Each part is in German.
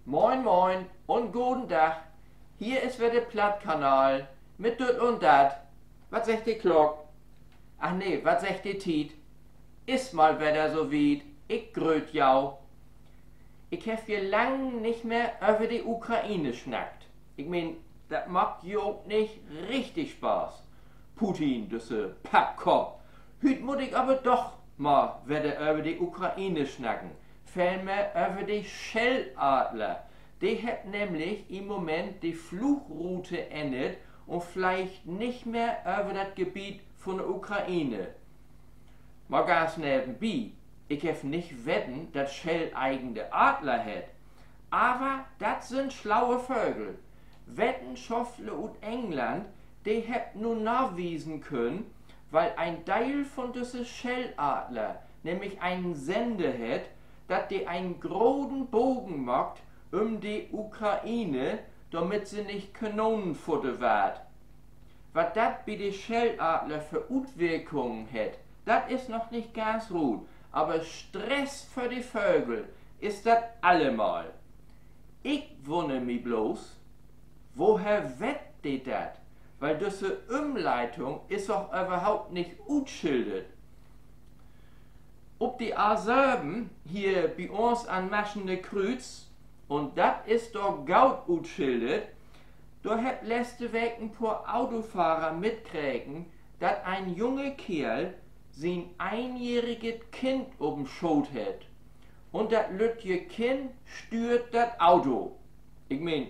Moin moin und guten Tag. Hier ist wieder der Plattkanal mit Düt und Dat. Was sagt die Glock? Ach nee, was sagt die Tiet? Ist mal wieder so weit. Ich gröt jau. Ich hab hier lang nicht mehr über die Ukraine schnackt. Ich mein, das macht jo nicht richtig Spaß. Putin, diese Pappkopf. Hüt muss ich aber doch mal wieder über die Ukraine schnacken. Vielmehr über die Schelladler. Die hat nämlich im Moment die Flugroute endet und vielleicht nicht mehr über das Gebiet von der Ukraine. Mal ganz nebenbei, ich hab nicht wetten, dass Shell eigene Adler hat. Aber das sind schlaue Vögel. Wettenschoftle und England, die habt nun nachwiesen können, weil ein Teil von diese Schelladler nämlich einen Sender hat, dass die einen großen Bogen macht die Ukraine, damit sie nicht Kanonenfutter wird. Was das bei den Schelladler für Auswirkungen hat, das ist noch nicht ganz gut. Aber Stress für die Vögel ist das allemal. Ich wundere mich bloß, woher wett die das? Weil diese Umleitung ist doch überhaupt nicht ausschildert. Ob die A7 hier bei uns an Maschine Kreuz, und das ist doch gaut ausschildert, da hat letzte Woche ein paar Autofahrer mitkriegen, dass ein junger Kerl sein einjähriges Kind oben Schot hat. Und das lütje Kind stört das Auto. Ich mein,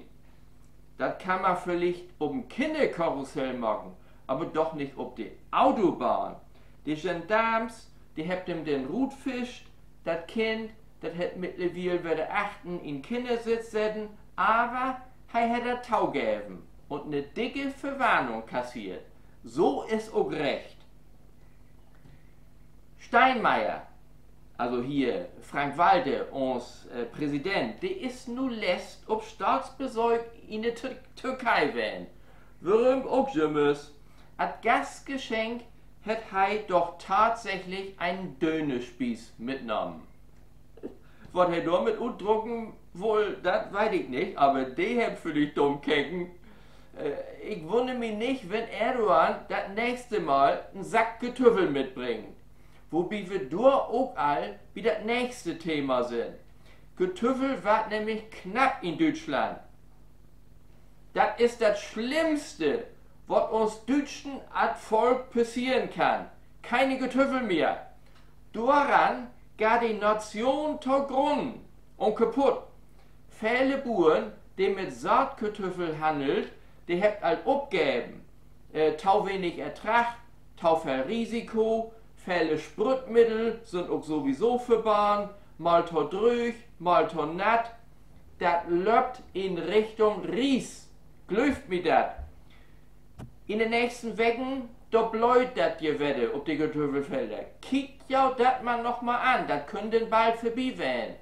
das kann man vielleicht um Kinderkarussell machen, aber doch nicht ob die Autobahn. Die Gendarmes, die habt ihm den Rut fischt, das Kind, das hat mittlerweile wieder achten in Kindersitz setzen, aber er hat er Tau gegeben und eine dicke Verwarnung kassiert. So ist auch recht. Steinmeier, also hier Frank Walter, uns Präsident, der ist nun lässt ob Staatsbesuch in der Türkei wählen. Warum auch jemals? Als Gastgeschenk hat er doch tatsächlich einen Dönerspieß mitgenommen. Was er damit udrucken wohl, das weiß ich nicht, aber die haben für dich dumm kecken. Ich wundere mich nicht, wenn Erdogan das nächste Mal einen Sack Kartoffeln mitbringt. Wobei wir dort auch all wie das nächste Thema sind. Kartoffel wird nämlich knapp in Deutschland. Das ist das Schlimmste, was uns Deutschen als Volk passieren kann. Keine Kartoffel mehr. Daran geht die Nation zugrunde und kaputt. Viele Bauern, die mit Saatkartoffeln handelt, die habt all abgegeben. Tau wenig Ertrag, tau viel Risiko, viele Sprütmittel sind auch sowieso verbaut, mal to drüch, mal to natt. Das läuft in Richtung Ries. Glüft mir dat. In den nächsten Wochen, da bläut dat Gewette ob die Kartoffelfelder. Kickt ja dat man noch mal an, dat könnte bald vorbei werden.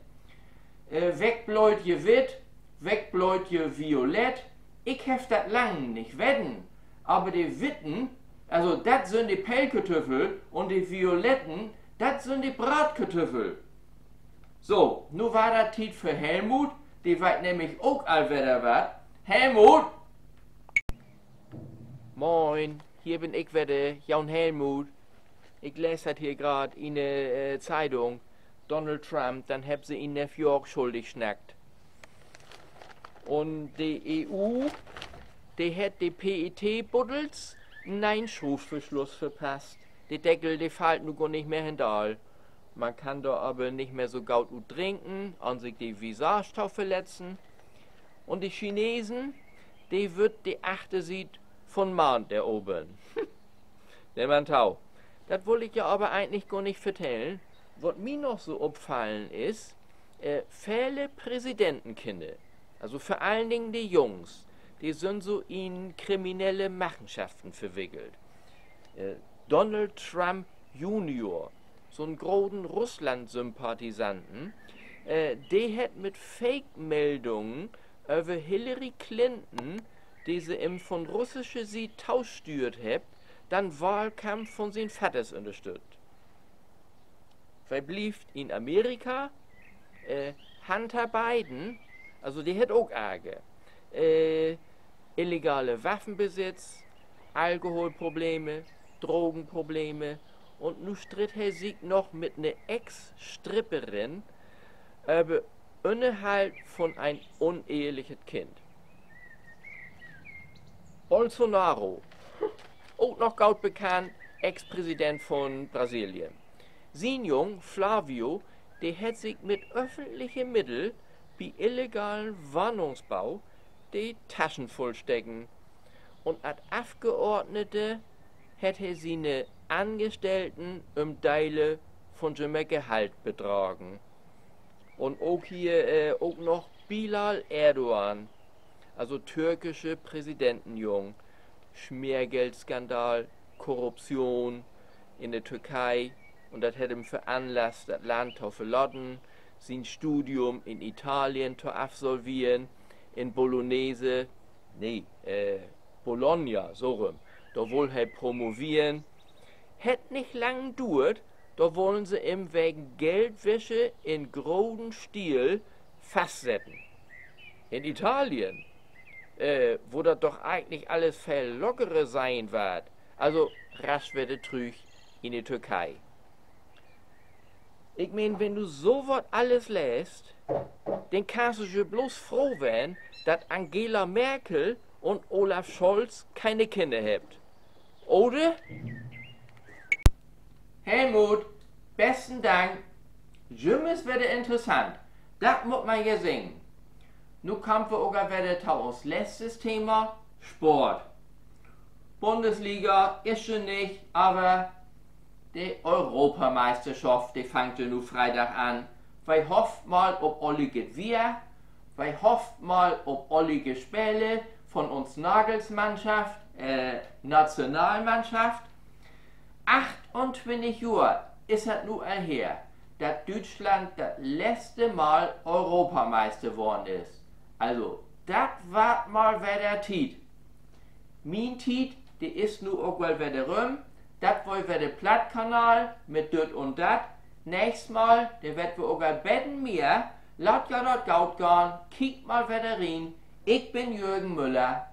Wegbläut je wit, wegbläut je violett. Ich hef dat lang nicht wetten. Aber die Witten, also dat sind die Pellkartoffel und die violetten, dat sind die Bratkartoffel. So, nu war dat Tiet für Helmut, die weit nämlich auch allwetter wat. Helmut! Moin, hier bin ich wieder, Jan Helmut. Ich lese das hier gerade in der Zeitung. Donald Trump, dann hab sie ihn New York schuldig schnackt. Und die EU, die hat die PET-Buddels einen Schufverschluss verpasst. Die Deckel, die fallen nun gar nicht mehr hinterher. Man kann da aber nicht mehr so gaut gut trinken, an sich die Visage verletzen. Und die Chinesen, die wird die achte Sied von Mount erobern. Der man tau. Das wollte ich ja aber eigentlich gar nicht vertellen. Was mir noch so auffallen ist, viele Präsidentenkinder, also vor allen Dingen die Jungs, die sind so in kriminelle Machenschaften verwickelt. Donald Trump Junior, so einen großen Russland-Sympathisanten, der hat mit Fake-Meldungen über Hillary Clinton, die sie ihm von russischer Seite tausstürt hat, dann Wahlkampf von seinen Vaters unterstützt. Verblieft in Amerika, Hunter Biden, Also die hat auch Ärger. Illegale Waffenbesitz, Alkoholprobleme, Drogenprobleme und nun stritt er sich noch mit einer Ex-Stripperin über Unterhalt von ein uneheliches Kind. Bolsonaro, auch noch gut bekannt, Ex-Präsident von Brasilien. Sein Jung, Flavio, der hat sich mit öffentlichen Mitteln bei illegalen Wohnungsbau die Taschen vollstecken. Und als Abgeordnete hat er seine Angestellten Teile von seinem Gehalt betragen. Und auch hier auch noch Bilal Erdogan, also türkische Präsidentenjung, Schmiergeldskandal, Korruption in der Türkei. Und das hat ihm veranlasst, das Land zu verlassen, sein Studium in Italien zu absolvieren, in Bologna, so rum. Da wollte er promovieren. Hätt nicht lang gedauert, da wollen sie ihm wegen Geldwäsche in großen Stil festsetzen. In Italien, wo das doch eigentlich alles viel lockerer sein wird. Also rasch wird er trüg in die Türkei. Ich mein, wenn du so was alles lässt, dann kannst du dir bloß froh werden, dass Angela Merkel und Olaf Scholz keine Kinder habt. Oder? Helmut, besten Dank. Jümmes wird interessant. Das muss man ja singen. Nun kommen wir auch wieder zu uns letztes Thema, Sport. Bundesliga ist schon nicht, aber die Europameisterschaft, die fängt ja nun Freitag an. Wir hoffen mal, ob alle geht wir. Wir hoffen mal, ob alle Spiele von uns Nagelsmannschaft, Nationalmannschaft. 28 Jahre ist es nun her, dass Deutschland das letzte Mal Europameister geworden ist. Also, das war mal wieder Tiet. Mein Tiet, die ist nun auch mal wieder rum. Das war wieder der Plattkanal mit dit und dat. Nächstes Mal, der wird wir auch ein Betten mehr. Laut ja dort gaut gehen, kiek mal wieder rein. Ich bin Jürgen Müller.